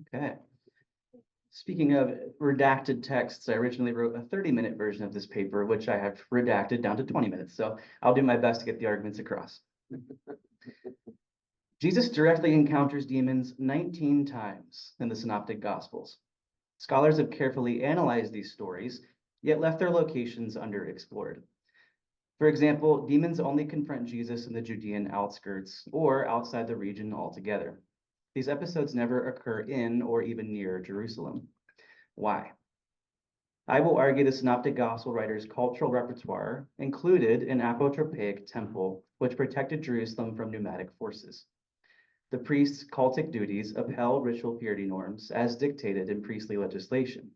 Okay. Speaking of redacted texts, I originally wrote a 30-minute version of this paper, which I have redacted down to 20 minutes. So I'll do my best to get the arguments across. Jesus directly encounters demons 19 times in the Synoptic Gospels. Scholars have carefully analyzed these stories, yet left their locations underexplored. For example, demons only confront Jesus in the Judean outskirts or outside the region altogether. These episodes never occur in or even near Jerusalem. Why? I will argue the Synoptic Gospel writers' cultural repertoire included an apotropaic temple, which protected Jerusalem from pneumatic forces. The priest's cultic duties upheld ritual purity norms as dictated in priestly legislation.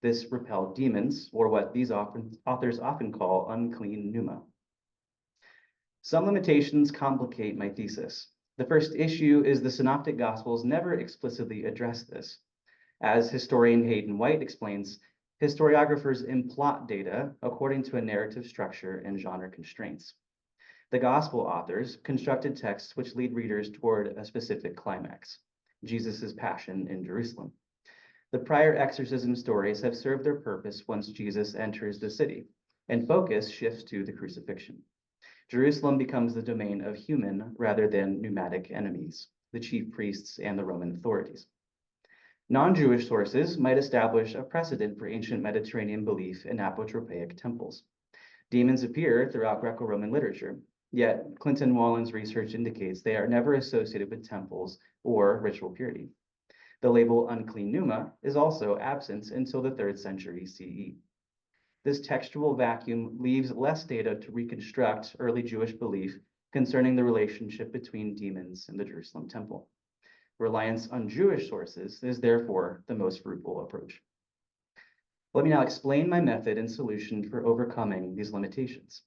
This repelled demons, or what these authors often call unclean pneuma. Some limitations complicate my thesis. The first issue is the Synoptic Gospels never explicitly address this. As historian Hayden White explains, historiographers implot data according to a narrative structure and genre constraints. The Gospel authors constructed texts which lead readers toward a specific climax, Jesus' passion in Jerusalem. The prior exorcism stories have served their purpose once Jesus enters the city, and focus shifts to the crucifixion. Jerusalem becomes the domain of human rather than pneumatic enemies, the chief priests and the Roman authorities. Non-Jewish sources might establish a precedent for ancient Mediterranean belief in apotropaic temples. Demons appear throughout Greco-Roman literature, yet Clinton Wallen's research indicates they are never associated with temples or ritual purity. The label unclean pneuma is also absent until the 3rd century CE. This textual vacuum leaves less data to reconstruct early Jewish belief concerning the relationship between demons and the Jerusalem temple. Reliance on Jewish sources is therefore the most fruitful approach. Let me now explain my method and solution for overcoming these limitations.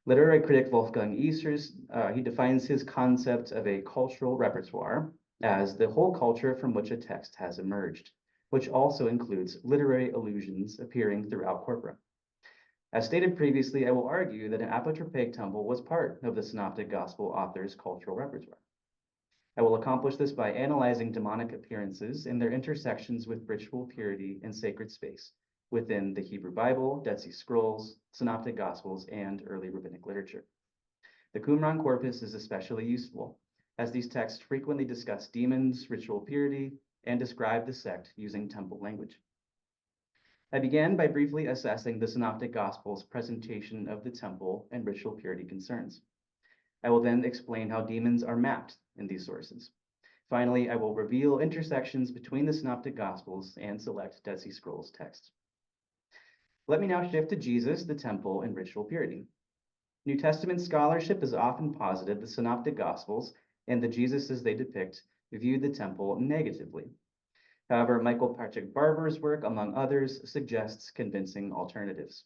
Literary critic Wolfgang Isers, he defines his concept of a cultural repertoire as the whole culture from which a text has emerged, which also includes literary allusions appearing throughout corpora. As stated previously, I will argue that an apotropaic temple was part of the Synoptic Gospel author's cultural repertoire. I will accomplish this by analyzing demonic appearances and their intersections with ritual purity and sacred space within the Hebrew Bible, Dead Sea Scrolls, Synoptic Gospels, and early rabbinic literature. The Qumran corpus is especially useful, as these texts frequently discuss demons, ritual purity, and describe the sect using temple language. I began by briefly assessing the Synoptic Gospels' presentation of the temple and ritual purity concerns. I will then explain how demons are mapped in these sources. Finally, I will reveal intersections between the Synoptic Gospels and select Dead Sea Scrolls texts. Let me now shift to Jesus, the temple, and ritual purity. New Testament scholarship has often posited the Synoptic Gospels and the Jesuses they depict viewed the temple negatively. However, Michael Patrick Barber's work, among others, suggests convincing alternatives.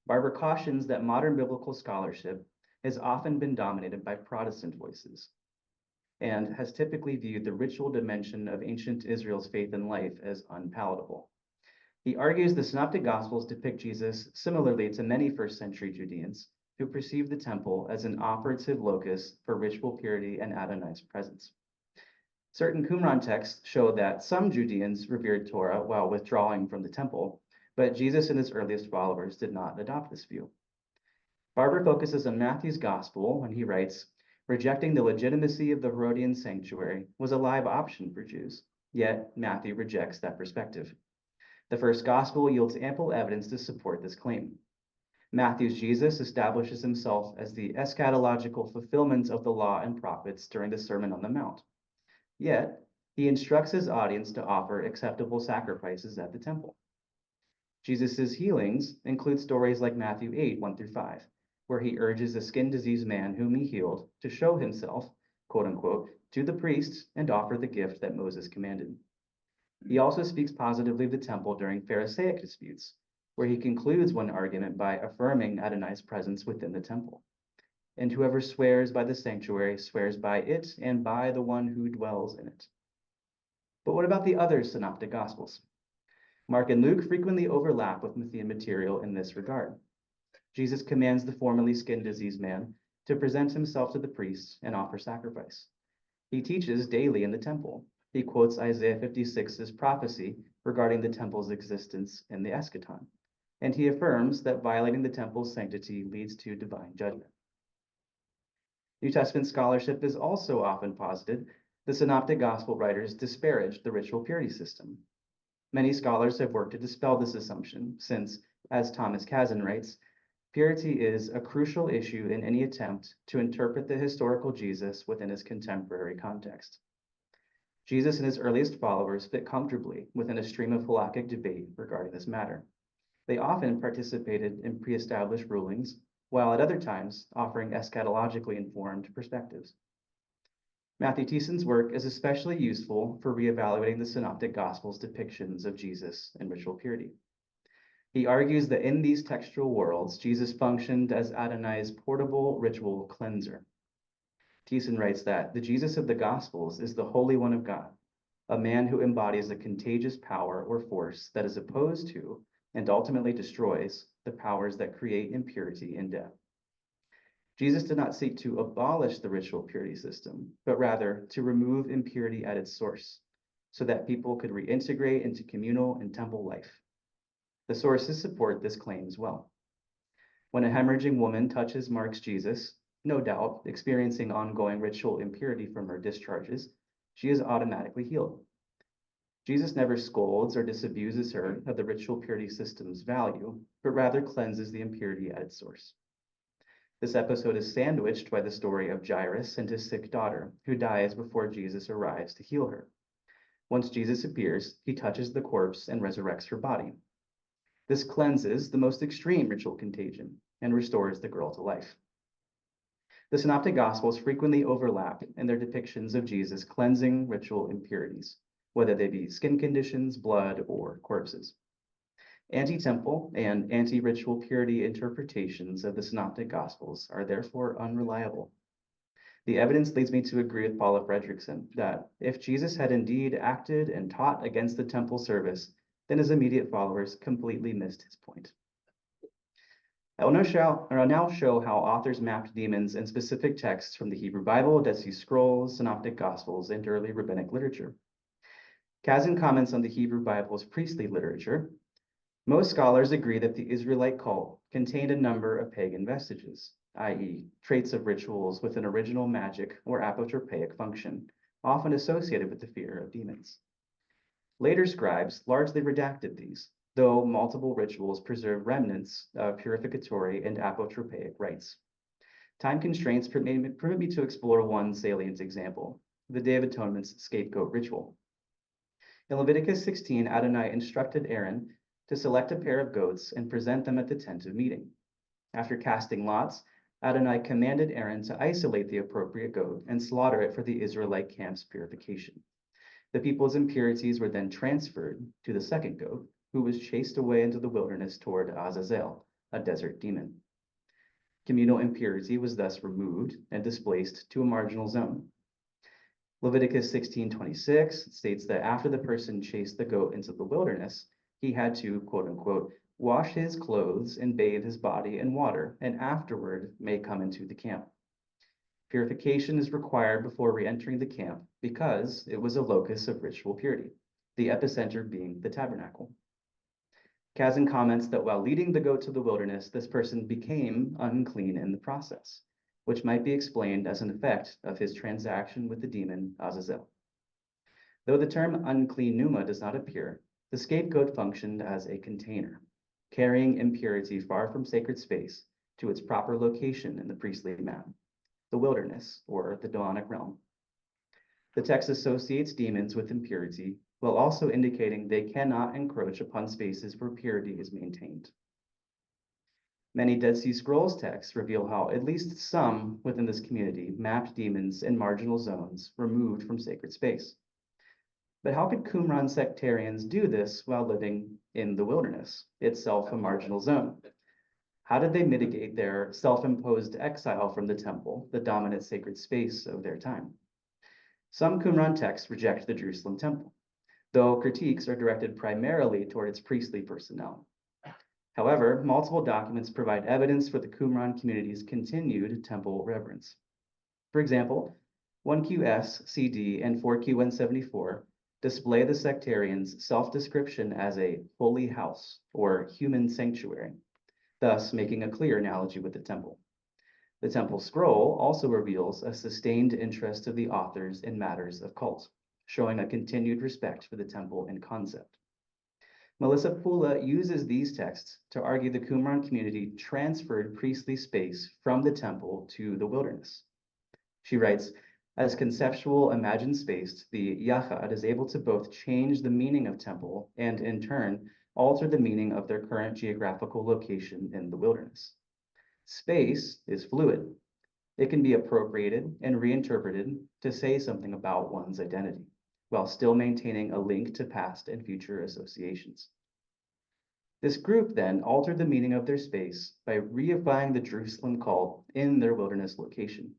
Barber cautions that modern biblical scholarship has often been dominated by Protestant voices and has typically viewed the ritual dimension of ancient Israel's faith and life as unpalatable. He argues the Synoptic Gospels depict Jesus similarly to many first-century Judeans who perceived the temple as an operative locus for ritual purity and Adonai's presence. Certain Qumran texts show that some Judeans revered Torah while withdrawing from the temple, but Jesus and his earliest followers did not adopt this view. Barber focuses on Matthew's gospel when he writes, rejecting the legitimacy of the Herodian sanctuary was a live option for Jews, yet Matthew rejects that perspective. The first gospel yields ample evidence to support this claim. Matthew's Jesus establishes himself as the eschatological fulfillment of the law and prophets during the Sermon on the Mount. Yet, he instructs his audience to offer acceptable sacrifices at the temple. Jesus' healings include stories like Matthew 8, 1-5, where he urges a skin-diseased man whom he healed to show himself, quote unquote, to the priests and offer the gift that Moses commanded. He also speaks positively of the temple during Pharisaic disputes, where he concludes one argument by affirming Adonai's presence within the temple. And whoever swears by the sanctuary swears by it and by the one who dwells in it. But what about the other synoptic gospels? Mark and Luke frequently overlap with Matthean material in this regard. Jesus commands the formerly skin-diseased man to present himself to the priests and offer sacrifice. He teaches daily in the temple, He quotes Isaiah 56's prophecy regarding the temple's existence in the eschaton, and he affirms that violating the temple's sanctity leads to divine judgment. New Testament scholarship is also often posited the Synoptic Gospel writers disparaged the ritual purity system. Many scholars have worked to dispel this assumption, since, as Thomas Kazin writes, purity is a crucial issue in any attempt to interpret the historical Jesus within his contemporary context. Jesus and his earliest followers fit comfortably within a stream of halakhic debate regarding this matter. They often participated in pre-established rulings, while at other times offering eschatologically informed perspectives. Matthew Thiessen's work is especially useful for reevaluating the Synoptic Gospels' depictions of Jesus and ritual purity. He argues that in these textual worlds, Jesus functioned as Adonai's portable ritual cleanser. Thiessen writes that the Jesus of the Gospels is the Holy One of God, a man who embodies a contagious power or force that is opposed to and ultimately destroys the powers that create impurity and death. Jesus did not seek to abolish the ritual purity system, but rather to remove impurity at its source, so that people could reintegrate into communal and temple life. The sources support this claim as well. When a hemorrhaging woman touches Mark's Jesus, no doubt experiencing ongoing ritual impurity from her discharges, she is automatically healed. Jesus never scolds or disabuses her of the ritual purity system's value, but rather cleanses the impurity at its source. This episode is sandwiched by the story of Jairus and his sick daughter, who dies before Jesus arrives to heal her. Once Jesus appears, he touches the corpse and resurrects her body. This cleanses the most extreme ritual contagion and restores the girl to life. The Synoptic Gospels frequently overlap in their depictions of Jesus cleansing ritual impurities, whether they be skin conditions, blood, or corpses. Anti-temple and anti-ritual purity interpretations of the Synoptic Gospels are therefore unreliable. The evidence leads me to agree with Paula Fredrickson that if Jesus had indeed acted and taught against the temple service, then his immediate followers completely missed his point. I will now show how authors mapped demons in specific texts from the Hebrew Bible, Dead Sea Scrolls, Synoptic Gospels, and early rabbinic literature. Kazin comments on the Hebrew Bible's priestly literature. Most scholars agree that the Israelite cult contained a number of pagan vestiges, i.e., traits of rituals with an original magic or apotropaic function, often associated with the fear of demons. Later scribes largely redacted these, though multiple rituals preserve remnants of purificatory and apotropaic rites. Time constraints permit me to explore one salient example, the Day of Atonement's scapegoat ritual. In Leviticus 16, Adonai instructed Aaron to select a pair of goats and present them at the tent of meeting. After casting lots, Adonai commanded Aaron to isolate the appropriate goat and slaughter it for the Israelite camp's purification. The people's impurities were then transferred to the second goat, who was chased away into the wilderness toward Azazel, a desert demon. Communal impurity was thus removed and displaced to a marginal zone. Leviticus 16:26 states that after the person chased the goat into the wilderness, he had to, quote unquote, wash his clothes and bathe his body in water, and afterward may come into the camp. Purification is required before re-entering the camp because it was a locus of ritual purity, the epicenter being the tabernacle. Kazin comments that while leading the goat to the wilderness, this person became unclean in the process, which might be explained as an effect of his transaction with the demon Azazel. Though the term unclean pneuma does not appear, the scapegoat functioned as a container, carrying impurity far from sacred space to its proper location in the priestly map, the wilderness, or the demonic realm. The text associates demons with impurity, while also indicating they cannot encroach upon spaces where purity is maintained. Many Dead Sea Scrolls texts reveal how at least some within this community mapped demons in marginal zones removed from sacred space. But how could Qumran sectarians do this while living in the wilderness, itself a marginal zone? How did they mitigate their self-imposed exile from the temple, the dominant sacred space of their time? Some Qumran texts reject the Jerusalem temple, though critiques are directed primarily toward its priestly personnel. However, multiple documents provide evidence for the Qumran community's continued temple reverence. For example, 1QS, CD, and 4Q174 display the sectarians' self-description as a holy house or human sanctuary, thus making a clear analogy with the temple. The temple scroll also reveals a sustained interest of the authors in matters of cult, showing a continued respect for the temple and concept. Melissa Pula uses these texts to argue the Qumran community transferred priestly space from the temple to the wilderness. She writes, as conceptual imagined space, the Yachad is able to both change the meaning of temple and, in turn, alter the meaning of their current geographical location in the wilderness. Space is fluid. It can be appropriated and reinterpreted to say something about one's identity, while still maintaining a link to past and future associations. This group then altered the meaning of their space by reifying the Jerusalem cult in their wilderness location.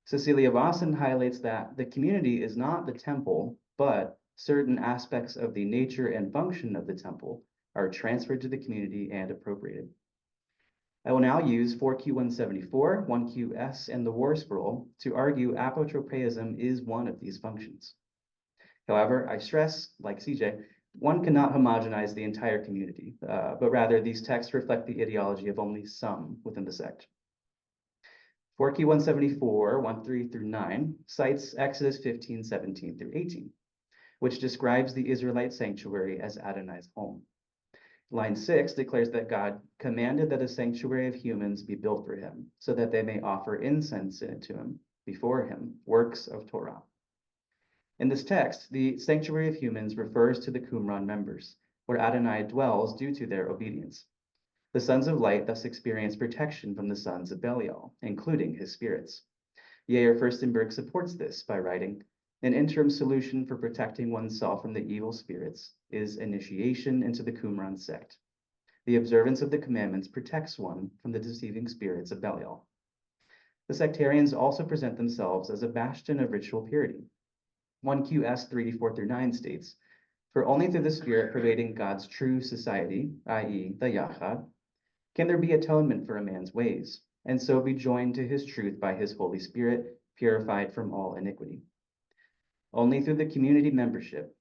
Cecilia Vossman highlights that the community is not the temple, but certain aspects of the nature and function of the temple are transferred to the community and appropriated. I will now use 4Q174, 1QS, and the War Scroll to argue apotropeism is one of these functions. However, I stress, like CJ, one cannot homogenize the entire community, but rather these texts reflect the ideology of only some within the sect. 4Q174, 1-3 through 9, cites Exodus 15, 17 through 18, which describes the Israelite sanctuary as Adonai's home. Line 6 declares that God commanded that a sanctuary of humans be built for him, so that they may offer incense to him, before him, works of Torah. In this text, the sanctuary of humans refers to the Qumran members, where Adonai dwells due to their obedience. The sons of light thus experience protection from the sons of Belial, including his spirits. Yair Furstenberg supports this by writing, an interim solution for protecting oneself from the evil spirits is initiation into the Qumran sect. The observance of the commandments protects one from the deceiving spirits of Belial. The sectarians also present themselves as a bastion of ritual purity. 1QS 3-4 through 9 states, for only through the spirit pervading God's true society, i.e. the Yachad, can there be atonement for a man's ways, and so be joined to his truth by his Holy Spirit, purified from all iniquity. Only through the community membership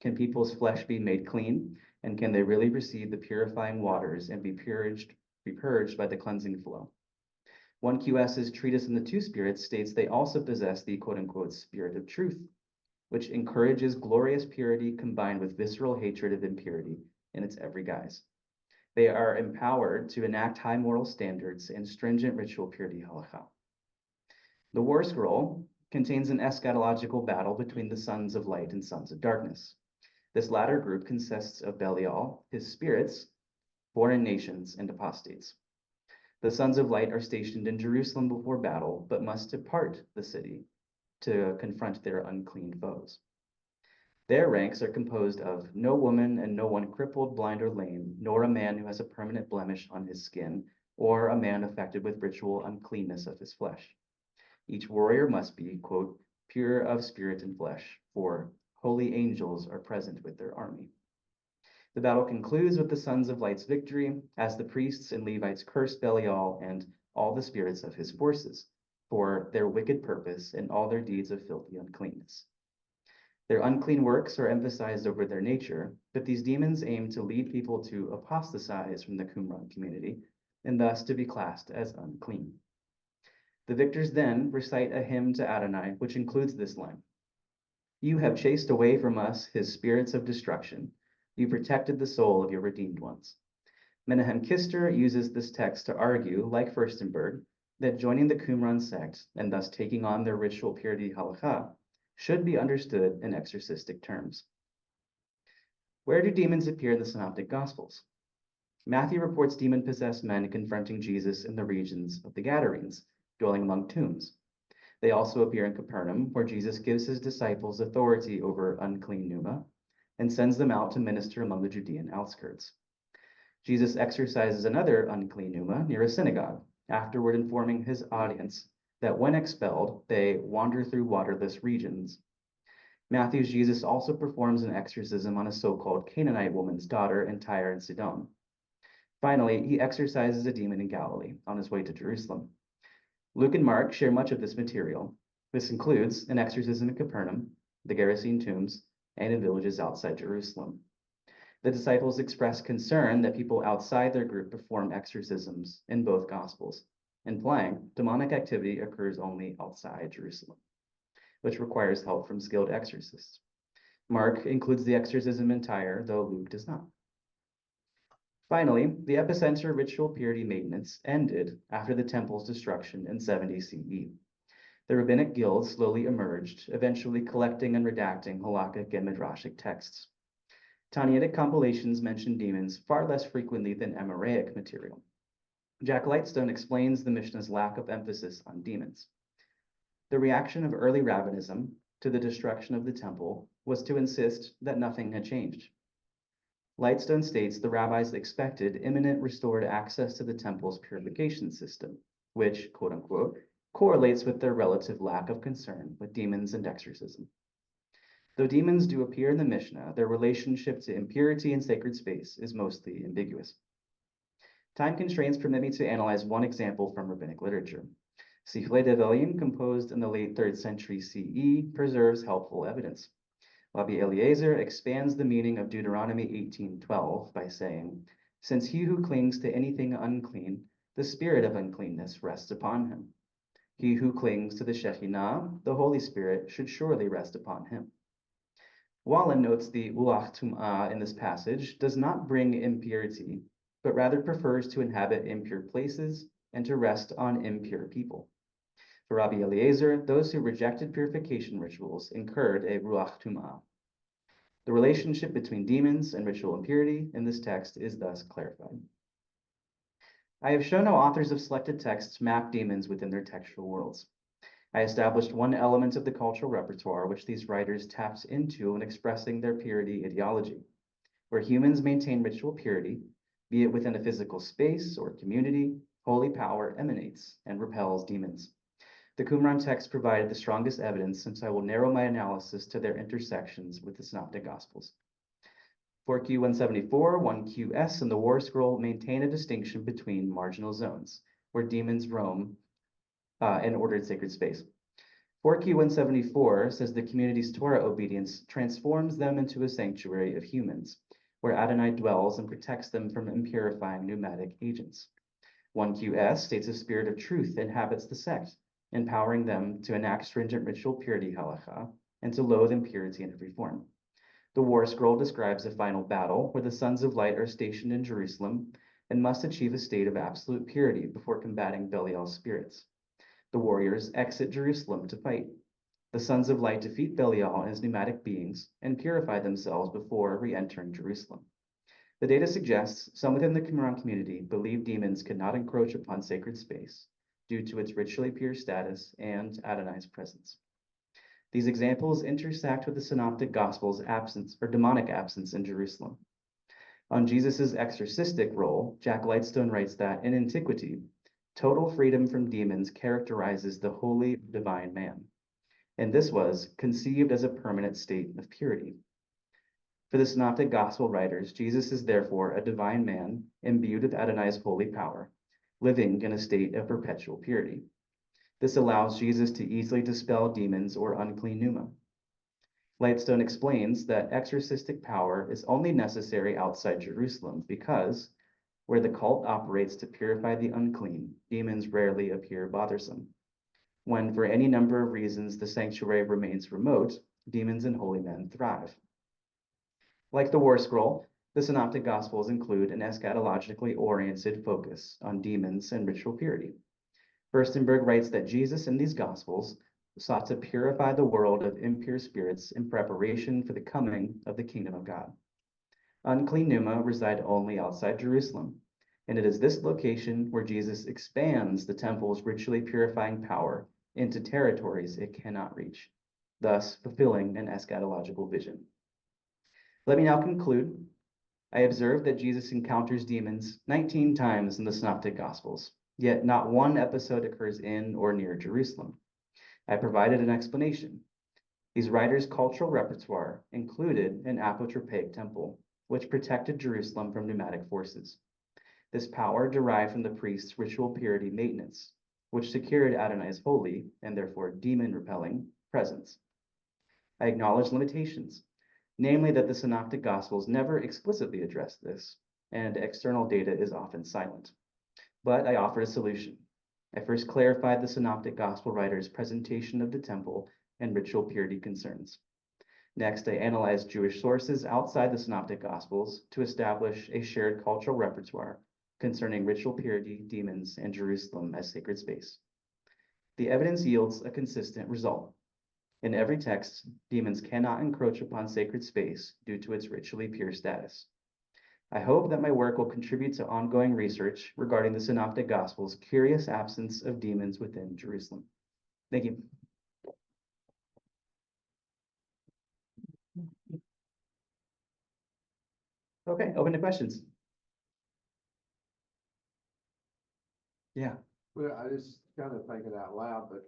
can people's flesh be made clean, and can they really receive the purifying waters and be purged by the cleansing flow. 1QS's treatise on the two spirits states they also possess the quote-unquote spirit of truth, which encourages glorious purity combined with visceral hatred of impurity in its every guise. They are empowered to enact high moral standards and stringent ritual purity halakha. The War Scroll contains an eschatological battle between the sons of light and sons of darkness. This latter group consists of Belial, his spirits, foreign nations, and apostates. The sons of light are stationed in Jerusalem before battle, but must depart the city to confront their unclean foes. Their ranks are composed of no woman and no one crippled, blind, or lame, nor a man who has a permanent blemish on his skin, or a man affected with ritual uncleanness of his flesh. Each warrior must be, quote, pure of spirit and flesh, for holy angels are present with their army. The battle concludes with the sons of light's victory, as the priests and Levites curse Belial and all the spirits of his forces for their wicked purpose and all their deeds of filthy uncleanness. Their unclean works are emphasized over their nature, but these demons aim to lead people to apostatize from the Qumran community, and thus to be classed as unclean. The victors then recite a hymn to Adonai, which includes this line, you have chased away from us his spirits of destruction. You protected the soul of your redeemed ones. Menahem Kister uses this text to argue, like Furstenberg, that joining the Qumran sect, and thus taking on their ritual purity halakha, should be understood in exorcistic terms. Where do demons appear in the Synoptic Gospels? Matthew reports demon-possessed men confronting Jesus in the regions of the Gadarenes, dwelling among tombs. They also appear in Capernaum, where Jesus gives his disciples authority over unclean pneuma and sends them out to minister among the Judean outskirts. Jesus exorcises another unclean pneuma near a synagogue, afterward informing his audience that when expelled, they wander through waterless regions. Matthew's Jesus also performs an exorcism on a so-called Canaanite woman's daughter in Tyre and Sidon. Finally, he exorcises a demon in Galilee on his way to Jerusalem. Luke and Mark share much of this material, This includes an exorcism in Capernaum, the Gerasene tombs, and in villages outside Jerusalem. The disciples express concern that people outside their group perform exorcisms in both Gospels, implying demonic activity occurs only outside Jerusalem, which requires help from skilled exorcists. Mark includes the exorcism in Tyre, though Luke does not. Finally, the epicenter ritual purity maintenance ended after the temple's destruction in 70 CE. The rabbinic guilds slowly emerged, eventually collecting and redacting halakhic and midrashic texts. Tannaitic compilations mention demons far less frequently than Amoraic material. Jack Lightstone explains the Mishnah's lack of emphasis on demons. The reaction of early rabbinism to the destruction of the temple was to insist that nothing had changed. Lightstone states the rabbis expected imminent restored access to the temple's purification system, which, quote unquote, correlates with their relative lack of concern with demons and exorcism. Though demons do appear in the Mishnah, their relationship to impurity and sacred space is mostly ambiguous. Time constraints permit me to analyze one example from rabbinic literature. Sifrei Devarim, composed in the late 3rd century CE, preserves helpful evidence. Rabbi Eliezer expands the meaning of Deuteronomy 18:12 by saying, "Since he who clings to anything unclean, the spirit of uncleanness rests upon him. He who clings to the Shekhinah, the Holy Spirit, should surely rest upon him." Wallen notes the Ruach Tum'ah in this passage does not bring impurity, but rather prefers to inhabit impure places and to rest on impure people. For Rabbi Eliezer, those who rejected purification rituals incurred a Ruach Tum'ah. The relationship between demons and ritual impurity in this text is thus clarified. I have shown how authors of selected texts map demons within their textual worlds. I established one element of the cultural repertoire which these writers tapped into in expressing their purity ideology. Where humans maintain ritual purity, be it within a physical space or community, holy power emanates and repels demons. The Qumran text provided the strongest evidence, since I will narrow my analysis to their intersections with the Synoptic Gospels. 4Q174, 1QS, and the War Scroll maintain a distinction between marginal zones, where demons roam in ordered sacred space. 4Q174 says the community's Torah obedience transforms them into a sanctuary of humans, where Adonai dwells and protects them from impurifying pneumatic agents. 1QS states a spirit of truth inhabits the sect, empowering them to enact stringent ritual purity halacha and to loathe impurity in every form. The War Scroll describes a final battle where the Sons of Light are stationed in Jerusalem and must achieve a state of absolute purity before combating Belial's spirits. The warriors exit Jerusalem to fight. The Sons of Light defeat Belial and his pneumatic beings and purify themselves before re-entering Jerusalem. The data suggests some within the Qumran community believe demons cannot encroach upon sacred space due to its ritually pure status and Adonai's presence. These examples intersect with the Synoptic Gospels' absence or demonic absence in Jerusalem. On Jesus' exorcistic role, Jack Lightstone writes that in antiquity, total freedom from demons characterizes the holy divine man, and this was conceived as a permanent state of purity. For the Synoptic Gospel writers, Jesus is therefore a divine man imbued with Adonai's holy power, living in a state of perpetual purity. This allows Jesus to easily dispel demons or unclean pneuma. Lightstone explains that exorcistic power is only necessary outside Jerusalem because, where the cult operates to purify the unclean, demons rarely appear bothersome. When, for any number of reasons, the sanctuary remains remote, demons and holy men thrive. Like the War Scroll, the Synoptic Gospels include an eschatologically oriented focus on demons and ritual purity. Furstenberg writes that Jesus in these Gospels sought to purify the world of impure spirits in preparation for the coming of the kingdom of God. Unclean pneuma reside only outside Jerusalem, and it is this location where Jesus expands the temple's ritually purifying power into territories it cannot reach, thus fulfilling an eschatological vision. Let me now conclude. I observed that Jesus encounters demons 19 times in the Synoptic Gospels, yet not one episode occurs in or near Jerusalem. I provided an explanation. These writers' cultural repertoire included an apotropaic temple, which protected Jerusalem from pneumatic forces. This power derived from the priest's ritual purity maintenance, which secured Adonai's holy, and therefore demon-repelling, presence. I acknowledge limitations, namely that the Synoptic Gospels never explicitly address this, and external data is often silent. But I offered a solution. I first clarified the Synoptic Gospel writers' presentation of the temple and ritual purity concerns. Next, I analyzed Jewish sources outside the Synoptic Gospels to establish a shared cultural repertoire concerning ritual purity, demons, and Jerusalem as sacred space. The evidence yields a consistent result. In every text, demons cannot encroach upon sacred space due to its ritually pure status. I hope that my work will contribute to ongoing research regarding the Synoptic Gospels' curious absence of demons within Jerusalem. Thank you. Okay, open to questions. Yeah. Well, I just kind of thinking out loud, but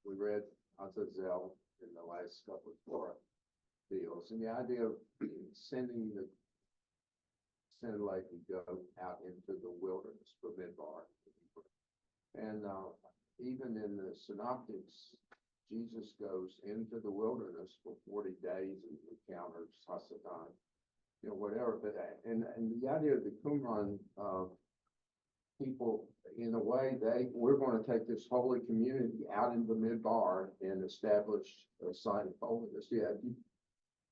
we read Azazel in the last couple of Torah deals, and the idea of sending the like to go out into the wilderness for Midbar. And even in the Synoptics, Jesus goes into the wilderness for 40 days and encounters Hasatan, whatever. But and the idea of the Qumran people, in a way, we're going to take this holy community out into the Midbar and establish a sign of holiness. Yeah.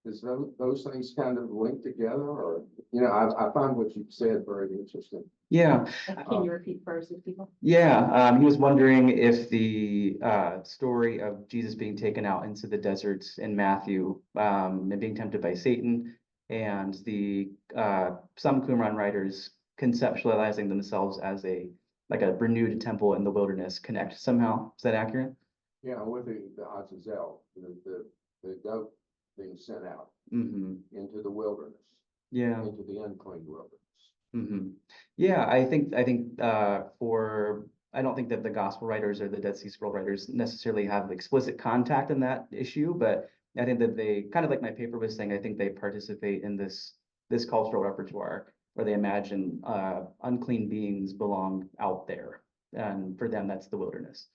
Does those things kind of link together, or I find what you said very interesting. Yeah. Can you repeat first, if people? Yeah, he was wondering if the story of Jesus being taken out into the desert in Matthew and being tempted by Satan, and the some Qumran writers conceptualizing themselves as a renewed temple in the wilderness connect somehow. Is that accurate? Yeah, with the Azazel, the goat being sent out into the wilderness. Yeah. Into the unclean wilderness. Yeah, I think I don't think that the gospel writers or the Dead Sea Scroll writers necessarily have explicit contact in that issue, but I think that they, kind of like my paper was saying, I think they participate in this cultural repertoire where they imagine unclean beings belong out there, and for them that's the wilderness,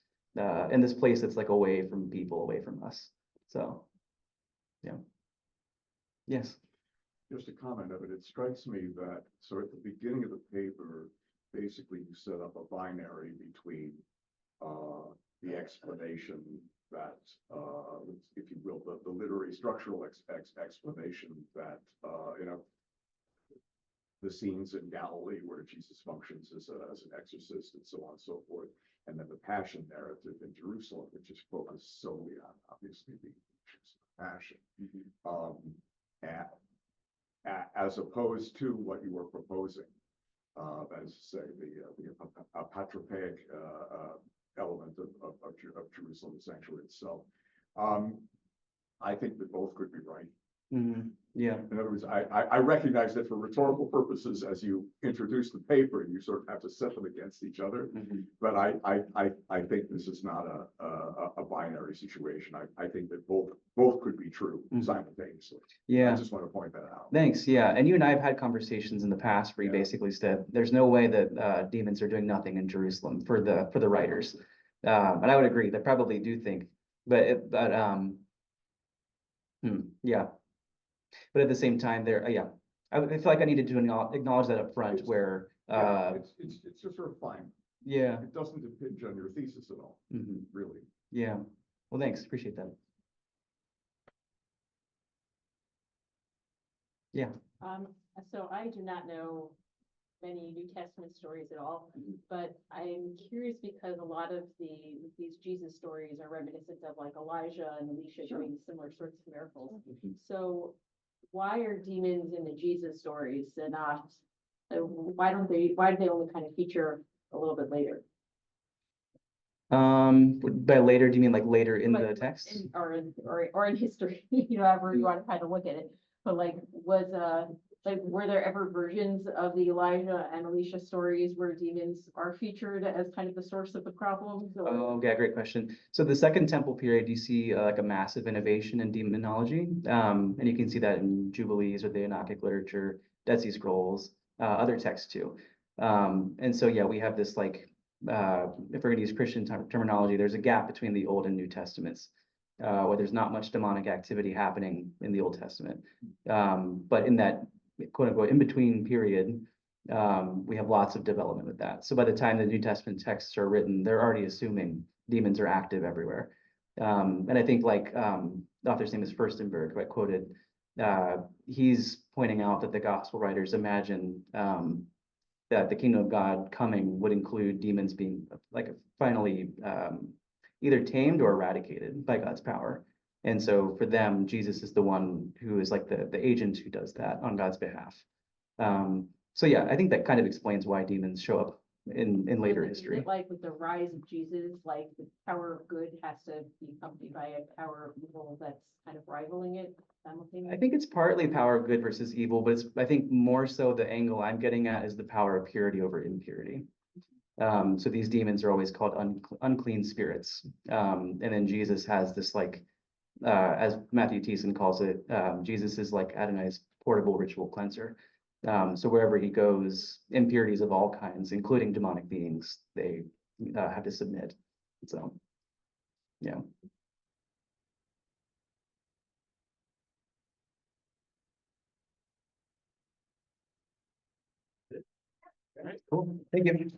in this place that's like away from people, away from us. So yeah. Yes. Just a comment of it. It strikes me that, so at the beginning of the paper, basically you set up a binary between the explanation that, if you will, the literary structural explanation that, the scenes in Galilee where Jesus functions as an exorcist and so on and so forth, and then the passion narrative in Jerusalem, which is focused solely on, obviously, the passion. As opposed to what you were proposing, that is to say, the apotropaic element of Jerusalem, the sanctuary itself. I think that both could be right. Yeah. In other words, I recognize that for rhetorical purposes, as you introduce the paper, you sort of have to set them against each other. But I think this is not a binary situation. I think that both could be true simultaneously. Yeah. I just want to point that out. Thanks. Yeah. And you and I have had conversations in the past where you basically said there's no way that demons are doing nothing in Jerusalem for the writers. And I would agree. They probably do think, yeah. But at the same time, I feel like I needed to acknowledge that up front, where it's just sort of fine. Yeah. It doesn't impinge on your thesis at all, really. Yeah. Well, thanks. Appreciate that. Yeah. So I do not know many New Testament stories at all, but I'm curious because a lot of these Jesus stories are reminiscent of like Elijah and Elisha doing similar sorts of miracles. So why are demons in the Jesus stories and not? Why do they only kind of feature a little bit later? By later, do you mean like later in the text? Or in history, however you want to kind of look at it. But were there ever versions of the Elijah and Elisha stories where demons are featured as kind of the source of the problems? Oh, okay, great question. So the Second Temple period, you see like a massive innovation in demonology, and you can see that in Jubilees or the Enochic literature, Dead Sea Scrolls, other texts too. And so yeah, we have this like if we're gonna use Christian terminology, there's a gap between the Old and New Testaments, where there's not much demonic activity happening in the Old Testament. But in that quote unquote in-between period, we have lots of development with that. So by the time the New Testament texts are written, they're already assuming demons are active everywhere. And I think like the author's name is Furstenberg, who I quoted, he's pointing out that the gospel writers imagine that the kingdom of God coming would include demons being like finally either tamed or eradicated by God's power. And so for them, Jesus is the one who is like the agent who does that on God's behalf. So yeah, I think that kind of explains why demons show up in later Is it history. like with the rise of Jesus, like the power of good has to be accompanied by a power of evil that's kind of rivaling it simultaneously? I think it's partly power of good versus evil, but it's, I think more so the angle I'm getting at is the power of purity over impurity. So these demons are always called unclean spirits. And then Jesus has this like, as Matthew Thiessen calls it, Jesus is like Adonai's portable ritual cleanser. So wherever he goes, impurities of all kinds, including demonic beings, they have to submit. So, yeah. All right, cool. Thank you.